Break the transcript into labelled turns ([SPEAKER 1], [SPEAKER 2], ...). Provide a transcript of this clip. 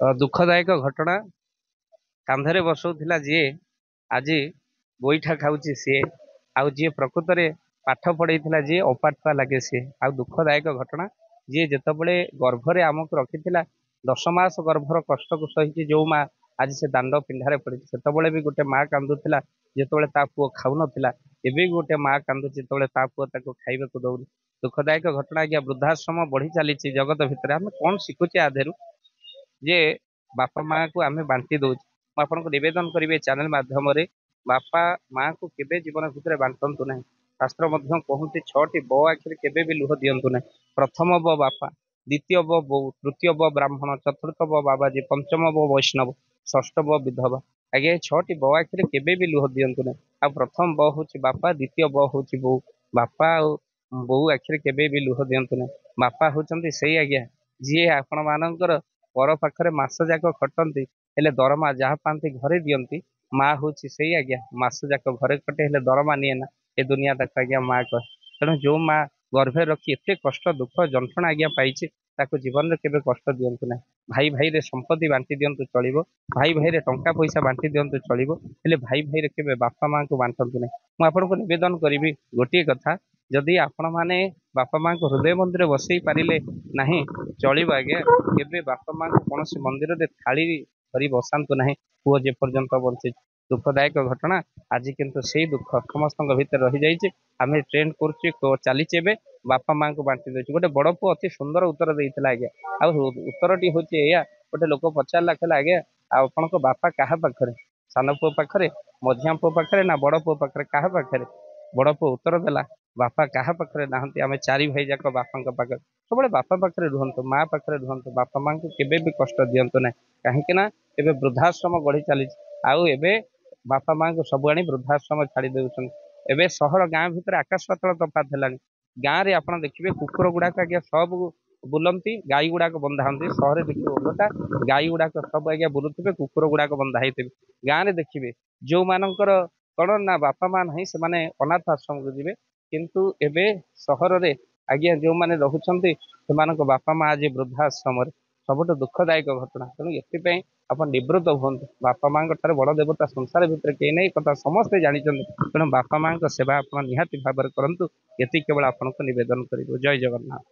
[SPEAKER 1] दुखदायक घटना कांधरे बसौला जी आज गोईठा खाऊची सी जी प्रकृत में पाठ पढ़ेला जी अपाठुआ लगे सी आ दुखदायक घटना जी जितेबले गर्भरे आमको रखी 10 मास गर्भर कष्ट को सही जो माँ आज से दांड पिंडारे पड़ी से भी गोटे माँ कांदुला जिते ता पुओ खाऊ नाला एवं गोटे माँ कांदुची जो ता पुओ खाइबा को दौनी दुखदायक घटना आज्ञा वृद्धाश्रम बढ़ी चली जगत भितर आम कौन शिखुचे आधेरु जे बापा माँ को आम बांटी दौचे आपको निवेदन करेंगे चैनल माध्यम बापा माँ को केवे जीवन भितर बांटतु ना शास्त्र कहते 6टी ब आखिर केवे भी लुह दिंतु ना प्रथम ब बापा द्वितीय ब बो तृतीय ब ब्राह्मण चतुर्थ ब बाबाजी पंचम ब वैष्णव षष्ठ ब विधवा आगे 6टी ब आखिर केवे भी लुह दिंतु ना आ प्रथम ब हूँ बापा द्वितीय ब हूँ बो बापा बो आखिर केवे भी लुह दिंतु ना बापा होती से आज्ञा जी आपण मानकर पर पाखरे मास जाक खटती हेले दरमा जहाँ पाती घरे दियंती माँ हूँ से आज्ञा मास जाक घरे खटे हेले दरमा निए ना ए दुनिया तक आज्ञा माँ कह तेणु जो माँ गर्भे रखी एत कष्ट दुख जंत्रणा आज्ञा पाई जीवन में केवे कष्ट दिंतु ना भाई भाई रे संपत्ति बांटी दिंतु चलो भाई भाई रे टंका पैसा बांटी दिंतु चलो हेले भाई भाई रे केवे बापा माँ को बांटतु ना मुझे निवेदन करी गोटे कथा जदि आपण मैंने बापा माँ को हृदय मंदिर बसई पारे ना चलो आज्ञा केवे बापा माँ को कौन मंदिर में थाली धरी बसातु ना पुओ जे पर्यंत बंची दुखदायक घटना आज किंतु से दुख समस्त भीतर रही जाइए आम ट्रेंड कर चलीचे बापा माँ को बांटी दे गोटे बड़ पु अति सुंदर उत्तर देता आज्ञा आ उत्तर टी हूँ या गोटे लोक पचारा कहला आज्ञा आपण बापा क्या पाखे सान पु पाखे मझिया पु पाखे ना बड़ पु पाखे क्या पाखे बड़ पु उत्तर देला बापा क्या पाखे ना आम 4 भाई जाक बापा पाखे सब बापा पाखे रुहतु माँ पाखे रुहतु बापा माँ को केवे भी कष्ट दिंतु ना कहीं एवं वृद्धाश्रम बढ़ी चली आउ एवं बापा माँ को सब आनी वृद्धाश्रम छाड़ी दे एवं सहर गाँ भितर आकाश पातल तफात है गाँव में आप देखिए कुकुर गुड़ाक आज्ञा सब बुलती गाई गुड़ाक बंधा होती सहर देखिए उल्टा गाई गुड़ाक सब आज्ञा बुलुवे कुकुर गुड़ाक बंधा होते गाँव में देखिए जो मानकर कौन ना बापा माँ ना से अनाथ आश्रम को जी किंतु एबे सहर रे आज्ञा जो मैंने रोचंती से बापा माँ आज वृद्धाश्रम सबुठ दुखदायक घटना तेणु ये आप निवृत्त हूँ बापा माँ बड़ देवता संसार भितर कहीं नहीं कथा समस्ते जानते तेणु बापा माँ सेवा आप निहाती भाव में करूँ ये केवल आपको निवेदन कर जय जगन्नाथ।